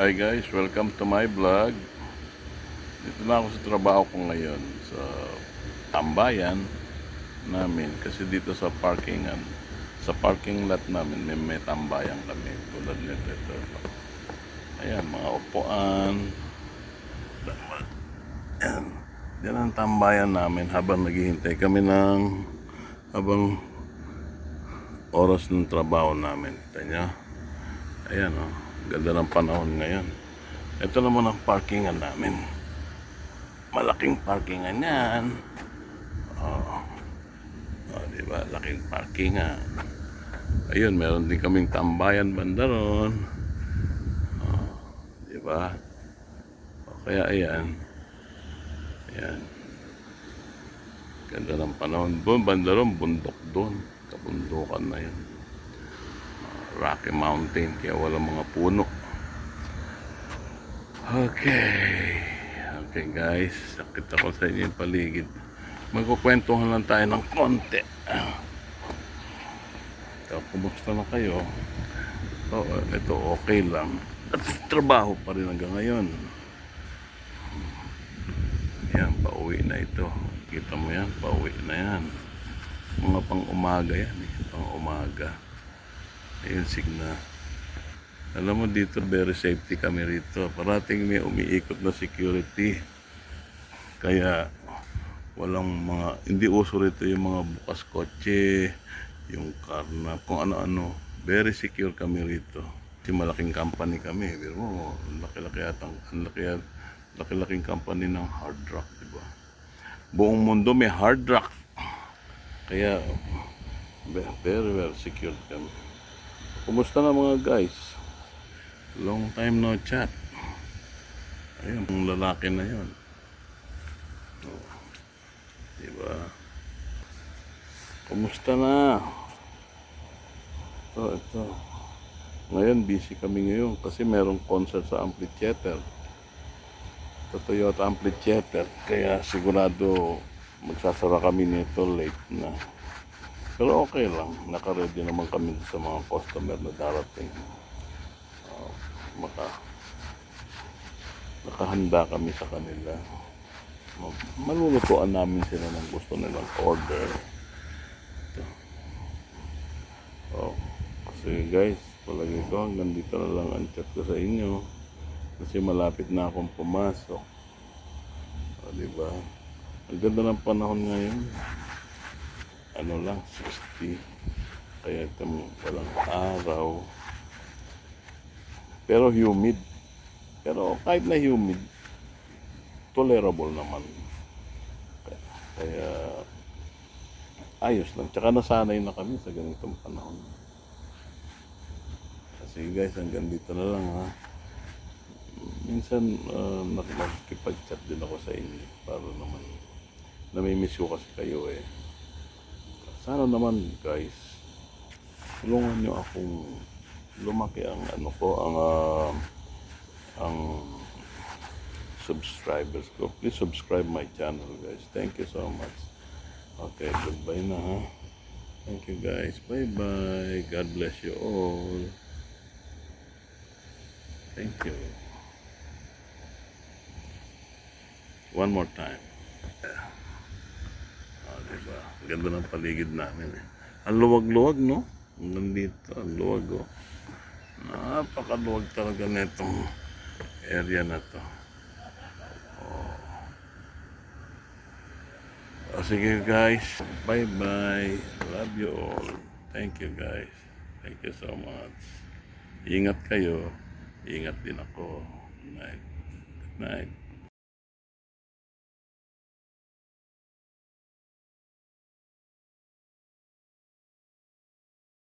Hi guys, welcome to my vlog. Dito na ako sa trabaho ko ngayon sa tambayan namin kasi dito sa parking lot namin may tambayan kami tulad nito ito. Ayan, mga upuan. Ayan. Yan ang tambayan namin habang naghihintay kami habang oras ng trabaho namin. Tanya. Ayan oh, ganda ng panahon ngayon. Ito naman ang parkingan namin. Malaking parkingan yan. Diba? Laking parkingan. Ayun, meron din kaming tambayan banda ron. Diba? Kaya ayan. Ayan. Ganda ng panahon. Banda ron, bundok doon. Kabundukan na yun. Rocky Mountain, kaya walang mga puno. Okay. Okay guys, nakita ko sa inyo yung paligid. Magkukwentuhan lang tayo ng konti. So, kumusta na kayo? Ito okay lang. At trabaho pa rin hanggang ngayon. Yan, pauwi na ito. Kita mo yan, pauwi na yan. Mga pang umaga yan eh. Pang umaga. Ayun, signa. Alam mo dito, very safety kami rito. Parating may umiikot na security. Kaya walang hindi uso rito yung mga bukas kotse, yung karna, kung ano-ano. Very secure kami rito. Kasi malaking company kami. Pero laki-laking company ng Hard Rock, diba? Buong mundo may Hard Rock. Kaya very well secured kami. Kumusta na mga guys? Long time no chat. Ayun, yung lalaki na yun. Diba? Kumusta na? Ito. Ngayon, busy kami ngayon kasi merong concert sa Amphitheater. Sa Toyota Amphitheater. Kaya sigurado magsasara kami nito late na. Pero okay lang. Naka-ready naman kami sa mga customer na darating. Nakahanda kami sa kanila. Malulutuan namin sila ng gusto nilang order. Ito. Kasi guys, palagi ko hanggang dito na lang ang chat ko sa inyo kasi malapit na akong pumasok. Diba? Ang ganda ng panahon ngayon. Ano lang, 60. Kaya ito walang araw. Pero humid. Pero kahit na humid, tolerable naman. Kaya ayos lang. Tsaka nasanay na kami sa ganitong panahon. Kasi guys, hanggang dito na lang ha. Minsan nakikipag-chat din ako sa inyo para naman namimiss ko kasi kayo eh. Sana naman guys, tulungan nyo akong lumaki ang ang subscribers ko. Please subscribe my channel guys. Thank you so much. Okay, goodbye na ha. Thank you guys. Bye bye. God bless you all. Thank you. One more time. Diba? Ganda ng paligid namin eh. Ang luwag-luwag no? Nandito, ang luwag oh. Napakaluwag talaga netong area na to. Sige guys, bye bye. Love you all. Thank you guys. Thank you so much. Ingat kayo. Ingat din ako. Good night. Good night.